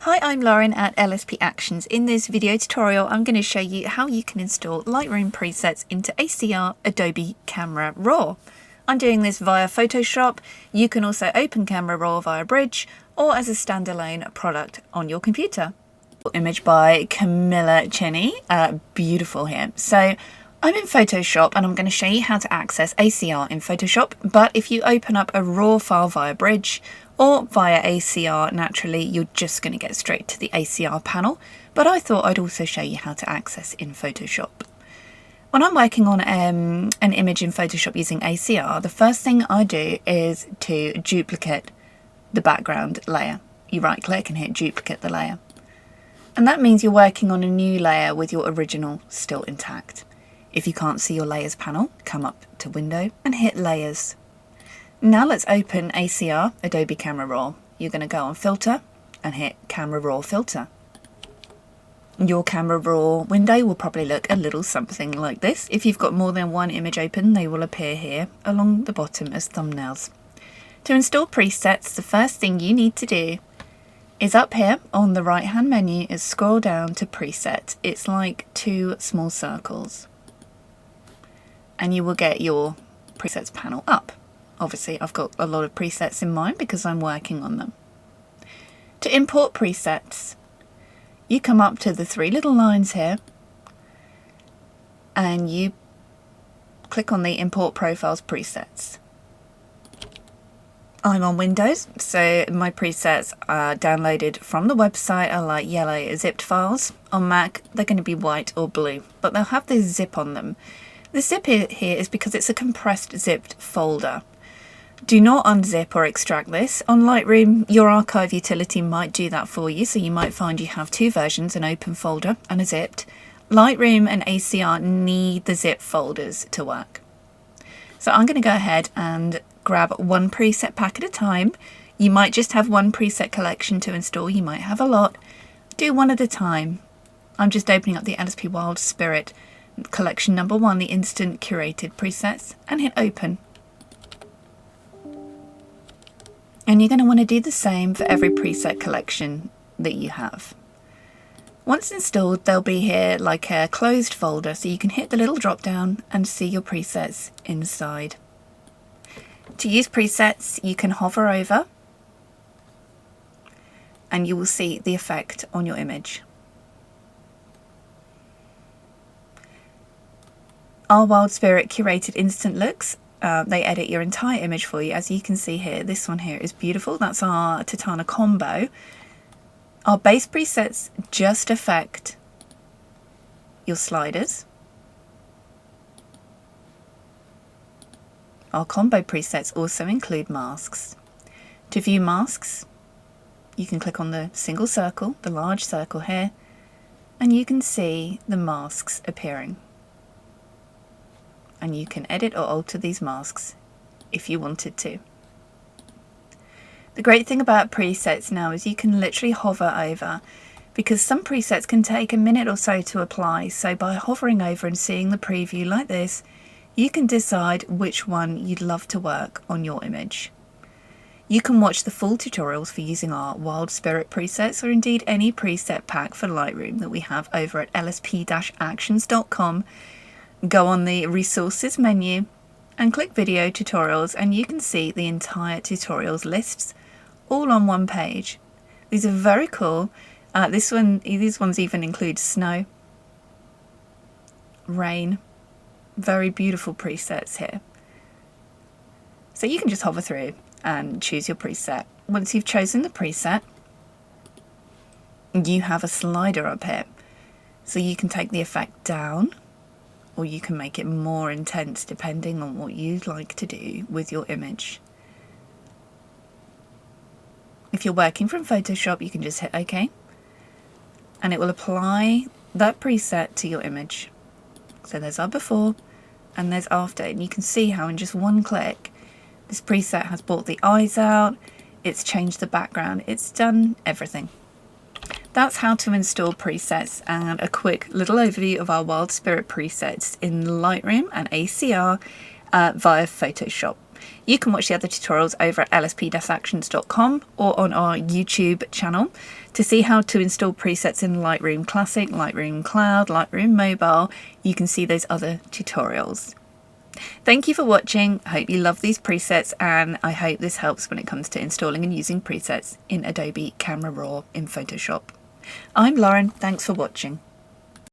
Hi, I'm Lauren at LSP Actions. In this video tutorial, I'm going to show you how you can install Lightroom presets into ACR Adobe Camera Raw. I'm doing this via Photoshop. You can also open Camera Raw via Bridge or as a standalone product on your computer. Image by Camilla Cheney, beautiful here. So I'm in Photoshop and I'm going to show you how to access ACR in Photoshop, but if you open up a RAW file via Bridge or via ACR, naturally you're just going to get straight to the ACR panel, but I thought I'd also show you how to access in Photoshop. When I'm working on an image in Photoshop using ACR, the first thing I do is to duplicate the background layer. You right click and hit duplicate the layer. And that means you're working on a new layer with your original still intact. If you can't see your layers panel, come up to Window and hit Layers. Now let's open ACR, Adobe Camera Raw. You're going to go on Filter and hit Camera Raw Filter. Your Camera Raw window will probably look a little something like this. If you've got more than one image open, they will appear here along the bottom as thumbnails. To install presets, the first thing you need to do is up here on the right hand menu is scroll down to Preset. It's like two small circles. And you will get your presets panel up. Obviously, I've got a lot of presets in mind because I'm working on them. To import presets, you come up to the three little lines here and you click on the Import Profiles Presets. I'm on Windows, so my presets are downloaded from the website are like yellow zipped files. On Mac, they're going to be white or blue, but they'll have this zip on them. The zip here is because it's a compressed zipped folder. Do not unzip or extract this. On Lightroom, your archive utility might do that for you, so you might find you have two versions, an open folder and a zipped. Lightroom and ACR need the zip folders to work. So I'm going to go ahead and grab one preset pack at a time. You might just have one preset collection to install, you might have a lot. Do one at a time. I'm just opening up the LSP Wild Spirit collection number 1, the instant curated presets, and hit open. And you're going to want to do the same for every preset collection that you have. Once installed, they'll be here like a closed folder, so you can hit the little drop down and see your presets inside. To use presets, you can hover over and you will see the effect on your image. Our Wild Spirit curated instant looks, they edit your entire image for you. As you can see here, this one here is beautiful. That's our Titana combo. Our base presets just affect your sliders. Our combo presets also include masks. To view masks, you can click on the single circle, the large circle here, and you can see the masks appearing. And you can edit or alter these masks if you wanted to. The great thing about presets now is you can literally hover over, because some presets can take a minute or so to apply, so by hovering over and seeing the preview like this, you can decide which one you'd love to work on your image. You can watch the full tutorials for using our Wild Spirit presets or indeed any preset pack for Lightroom that we have over at lsp-actions.com. Go on the resources menu and click video tutorials and you can see the entire tutorials lists all on one page. These are very cool. These ones even include snow, rain, very beautiful presets here. So you can just hover through and choose your preset. Once you've chosen the preset, you have a slider up here. So you can take the effect down, or you can make it more intense depending on what you'd like to do with your image. If you're working from Photoshop, you can just hit OK, and it will apply that preset to your image. So there's our before and there's after, and you can see how in just one click this preset has brought the eyes out, it's changed the background, it's done everything. That's how to install presets and a quick little overview of our Wild Spirit presets in Lightroom and ACR via Photoshop. You can watch the other tutorials over at lsp-actions.com or on our YouTube channel to see how to install presets in Lightroom Classic, Lightroom Cloud, Lightroom Mobile. You can see those other tutorials. Thank you for watching. I hope you love these presets, and I hope this helps when it comes to installing and using presets in Adobe Camera Raw in Photoshop. I'm Lauren. Thanks for watching.